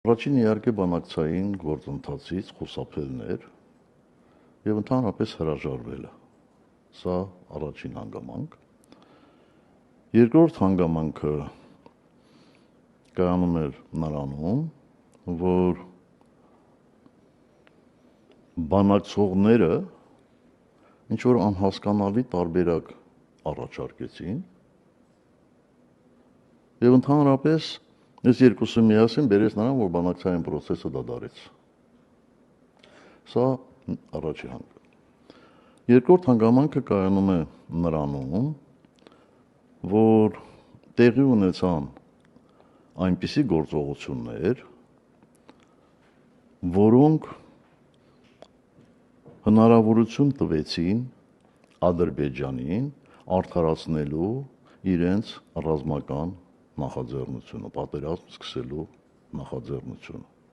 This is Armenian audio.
Առաջին իհարկե բանակցային գործընթացից խուսափելներ եւ ընդհանրապես հրաժարվելը։ Սա առաջին հանգամանք։ Երկրորդ հանգամանքը կայանում էր նրանում, որ բանակցողները ինչ որ անհասկանալի տարբերակ առաջարկեցին եւ ընդհանրապես այս երկուսը միասին բերեց նրան, որ բանակցային process-ը դադարեց։ Սա առաջին հանգամանք։ Երկրորդ հանգամանքը կայանում է նրանում, որ տեղի ունեցան այնպիսի գործողություններ, որոնք հնարավորություն տվեցին Ադրբեջանին արդարացնելու իրենց ռազմական նախաձեռնությունը, պատերազմ սկսելու նախաձեռնությունը։